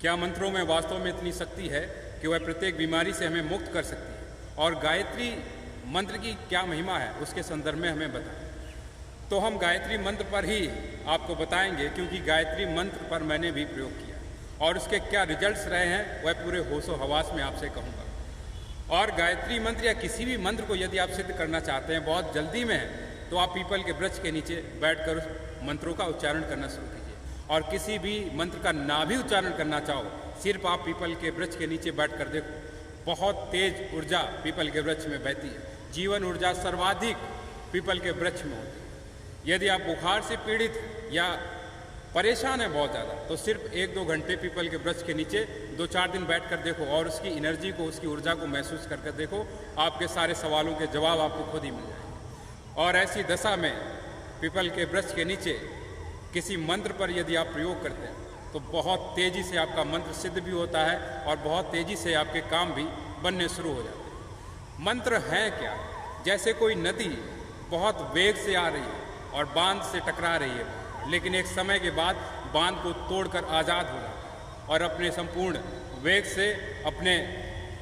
क्या मंत्रों में वास्तव में इतनी शक्ति है कि वह प्रत्येक बीमारी से हमें मुक्त कर सकती है? और गायत्री मंत्र की क्या महिमा है उसके संदर्भ में हमें बताएं। तो हम गायत्री मंत्र पर ही आपको बताएंगे, क्योंकि गायत्री मंत्र पर मैंने भी प्रयोग किया और उसके क्या रिजल्ट्स रहे हैं वह पूरे होशो हवास में आपसे कहूँगा। और गायत्री मंत्र या किसी भी मंत्र को यदि आप सिद्ध करना चाहते हैं, बहुत जल्दी में है, तो आप पीपल के वृक्ष के नीचे बैठकर उस मंत्रों का उच्चारण करना शुरू कीजिए। और किसी भी मंत्र का ना भी उच्चारण करना चाहो, सिर्फ आप पीपल के वृक्ष के नीचे बैठकर देखो, बहुत तेज ऊर्जा पीपल के वृक्ष में बहती है। जीवन ऊर्जा सर्वाधिक पीपल के वृक्ष में होती है। यदि आप बुखार से पीड़ित या परेशान है बहुत ज़्यादा, तो सिर्फ 1-2 घंटे पीपल के वृक्ष के नीचे 2-4 दिन बैठकर देखो और उसकी एनर्जी को, उसकी ऊर्जा को महसूस करके देखो। आपके सारे सवालों के जवाब आपको खुद ही मिल जाएंगे। और ऐसी दशा में पीपल के वृक्ष के नीचे किसी मंत्र पर यदि आप प्रयोग करते हैं तो बहुत तेज़ी से आपका मंत्र सिद्ध भी होता है और बहुत तेज़ी से आपके काम भी बनने शुरू हो जाते हैं। मंत्र हैं क्या? जैसे कोई नदी बहुत वेग से आ रही है और बांध से टकरा रही है, लेकिन एक समय के बाद बांध को तोड़कर आज़ाद हो जाता है और अपने संपूर्ण वेग से अपने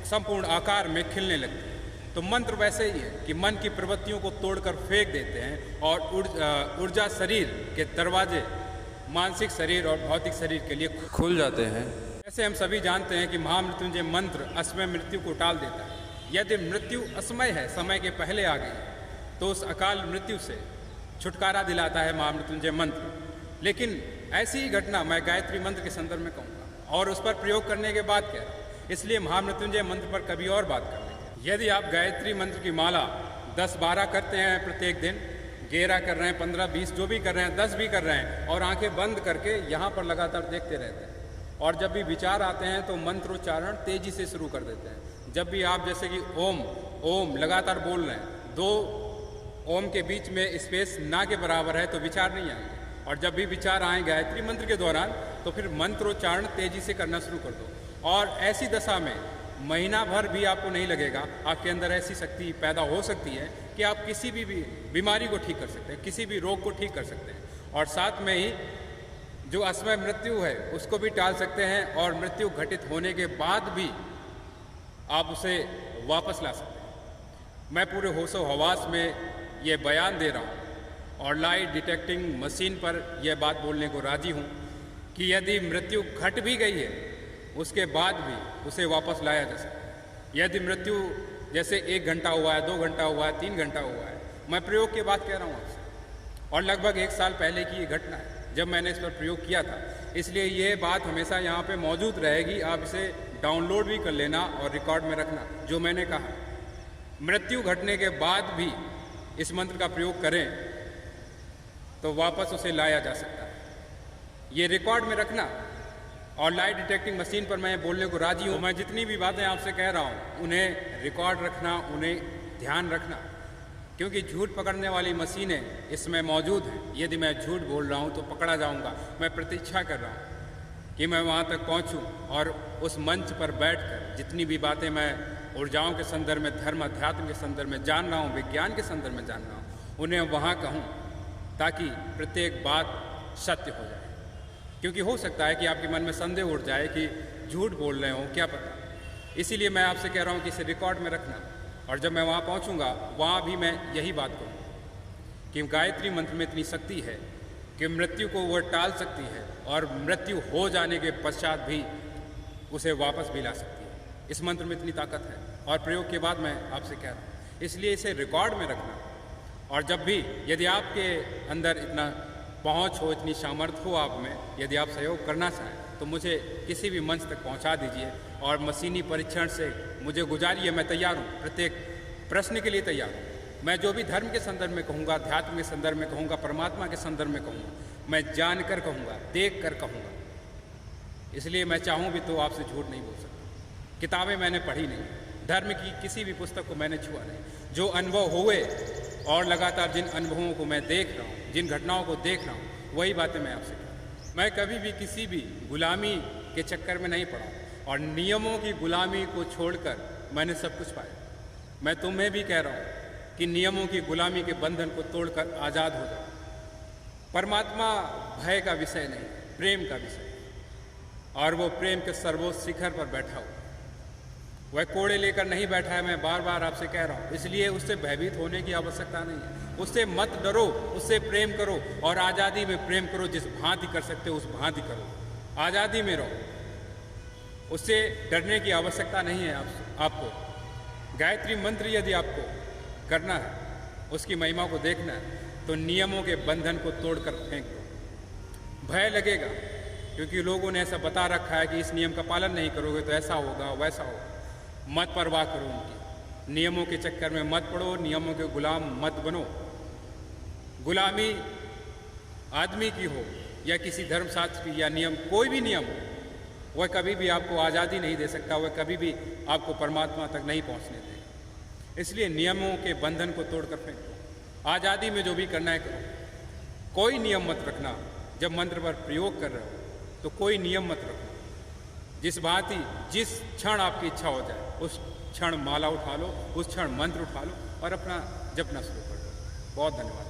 संपूर्ण आकार में खिलने लगती है। तो मंत्र वैसे ही है कि मन की प्रवृत्तियों को तोड़कर फेंक देते हैं और ऊर्जा शरीर के दरवाजे मानसिक शरीर और भौतिक शरीर के लिए खुल जाते हैं। जैसे हम सभी जानते हैं कि महामृत्युंजय मंत्र असमय मृत्यु को टाल देता है। यदि मृत्यु असमय है, समय के पहले आ गई, तो उस अकाल मृत्यु से छुटकारा दिलाता है महामृत्युंजय मंत्र। लेकिन ऐसी ही घटना मैं गायत्री मंत्र के संदर्भ में कहूँगा और उस पर प्रयोग करने के बाद कह रहा हूँ, इसलिए महामृत्युंजय मंत्र पर कभी और बात कर लेंगे। यदि आप गायत्री मंत्र की माला 10-12 करते हैं प्रत्येक दिन, 11 कर रहे हैं, 15-20 जो भी कर रहे हैं, 10 भी कर रहे हैं, और आंखें बंद करके यहाँ पर लगातार देखते रहते हैं, और जब भी विचार आते हैं तो मंत्रोच्चारण तेजी से शुरू कर देते हैं। जब भी आप जैसे कि ओम ओम लगातार बोल रहे हैं, 2 ओम के बीच में स्पेस ना के बराबर है तो विचार नहीं आएंगे, और जब भी विचार आए गायत्री मंत्र के दौरान तो फिर मंत्रोच्चारण तेजी से करना शुरू कर दो। और ऐसी दशा में महीना भर भी आपको नहीं लगेगा, आपके अंदर ऐसी शक्ति पैदा हो सकती है कि आप किसी भी बीमारी को ठीक कर सकते हैं, किसी भी रोग को ठीक कर सकते हैं, और साथ में ही जो असमय मृत्यु है उसको भी टाल सकते हैं, और मृत्यु घटित होने के बाद भी आप उसे वापस ला सकते हैं। मैं पूरे होशो हवास में ये बयान दे रहा हूँ और लाइट डिटेक्टिंग मशीन पर यह बात बोलने को राजी हूँ कि यदि मृत्यु घट भी गई है उसके बाद भी उसे वापस लाया जा सकता है। यदि मृत्यु जैसे 1 घंटा हुआ है, 2 घंटा हुआ है, 3 घंटा हुआ है, मैं प्रयोग की बात कह रहा हूँ आपसे, और लगभग 1 साल पहले की ये घटना है जब मैंने इस पर प्रयोग किया था। इसलिए ये बात हमेशा यहाँ पे मौजूद रहेगी, आप इसे डाउनलोड भी कर लेना और रिकॉर्ड में रखना। जो मैंने कहा, मृत्यु घटने के बाद भी इस मंत्र का प्रयोग करें तो वापस उसे लाया जा सकता है। ये रिकॉर्ड में रखना, और लाइट डिटेक्टिंग मशीन पर मैं बोलने को राजी हूँ। मैं जितनी भी बातें आपसे कह रहा हूँ उन्हें रिकॉर्ड रखना, उन्हें ध्यान रखना, क्योंकि झूठ पकड़ने वाली मशीनें इसमें मौजूद हैं। यदि मैं झूठ बोल रहा हूँ तो पकड़ा जाऊँगा। मैं प्रतीक्षा कर रहा हूँ कि मैं वहाँ तक पहुँचूँ और उस मंच पर बैठकर जितनी भी बातें मैं ऊर्जाओं के संदर्भ में, धर्म अध्यात्म के संदर्भ में जान रहा हूँ, विज्ञान के संदर्भ में जान रहा हूँ, उन्हें वहाँ कहूँ ताकि प्रत्येक बात सत्य हो जाए। क्योंकि हो सकता है कि आपके मन में संदेह उठ जाए कि झूठ बोल रहे हो, क्या पता। इसीलिए मैं आपसे कह रहा हूँ कि इसे रिकॉर्ड में रखना, और जब मैं वहाँ पहुँचूँगा वहाँ भी मैं यही बात कहूँ कि गायत्री मंत्र में इतनी शक्ति है कि मृत्यु को वह टाल सकती है, और मृत्यु हो जाने के पश्चात भी उसे वापस भी ला सकती है। इस मंत्र में इतनी ताकत है, और प्रयोग के बाद मैं आपसे कह रहा हूँ, इसलिए इसे रिकॉर्ड में रखना। और जब भी यदि आपके अंदर इतना पहुँच हो, इतनी सामर्थ्य हो आप में, यदि आप सहयोग करना चाहें तो मुझे किसी भी मंच तक पहुँचा दीजिए, और मशीनी परीक्षण से मुझे गुजारिए। मैं तैयार हूँ, प्रत्येक प्रश्न के लिए तैयार हूँ। मैं जो भी धर्म के संदर्भ में कहूँगा, अध्यात्म के संदर्भ में कहूँगा, परमात्मा के संदर्भ में कहूँगा, मैं जानकर कहूँगा, देख कर कहूँगा। इसलिए मैं चाहूँ भी तो आपसे झूठ नहीं बोल सकता। किताबें मैंने पढ़ी नहीं, धर्म की किसी भी पुस्तक को मैंने छुआ नहीं। जो अनुभव हुए और लगातार जिन अनुभवों को मैं देख रहा हूँ, जिन घटनाओं को देख रहा हूँ, वही बातें मैं आपसे कह रहा हूँ। मैं कभी भी किसी भी गुलामी के चक्कर में नहीं पड़ा, और नियमों की गुलामी को छोड़कर मैंने सब कुछ पाया। मैं तुम्हें भी कह रहा हूँ कि नियमों की गुलामी के बंधन को तोड़कर आज़ाद हो जाओ। परमात्मा भय का विषय नहीं, प्रेम का विषय। और वो प्रेम के सर्वोच्च शिखर पर बैठा हुआ। वह कोड़े लेकर नहीं बैठा है, मैं बार बार आपसे कह रहा हूँ। इसलिए उससे भयभीत होने की आवश्यकता नहीं है। उससे मत डरो, उससे प्रेम करो और आज़ादी में प्रेम करो। जिस भांति कर सकते हो उस भांति करो, आज़ादी में रहो। उससे डरने की आवश्यकता नहीं है आपको। गायत्री मंत्र यदि आपको करना है, उसकी महिमा को देखना है, तो नियमों के बंधन को तोड़कर फेंक दो। भय लगेगा क्योंकि लोगों ने ऐसा बता रखा है कि इस नियम का पालन नहीं करोगे तो ऐसा होगा वैसा होगा। मत परवाह करो उनकी, नियमों के चक्कर में मत पड़ो, नियमों के गुलाम मत बनो। गुलामी आदमी की हो या किसी धर्मशास्त्र की या नियम, कोई भी नियम हो, वह कभी भी आपको आज़ादी नहीं दे सकता, वह कभी भी आपको परमात्मा तक नहीं पहुंचने देगा। इसलिए नियमों के बंधन को तोड़कर फेंको। आज़ादी में जो भी करना है करो। कोई नियम मत रखना। जब मंत्र पर प्रयोग कर रहे हो तो कोई नियम मत रखो। जिस क्षण आपकी इच्छा हो जाए उस क्षण माला उठा लो, उस क्षण मंत्र उठा लो और अपना जपना शुरू कर दो। बहुत धन्यवाद।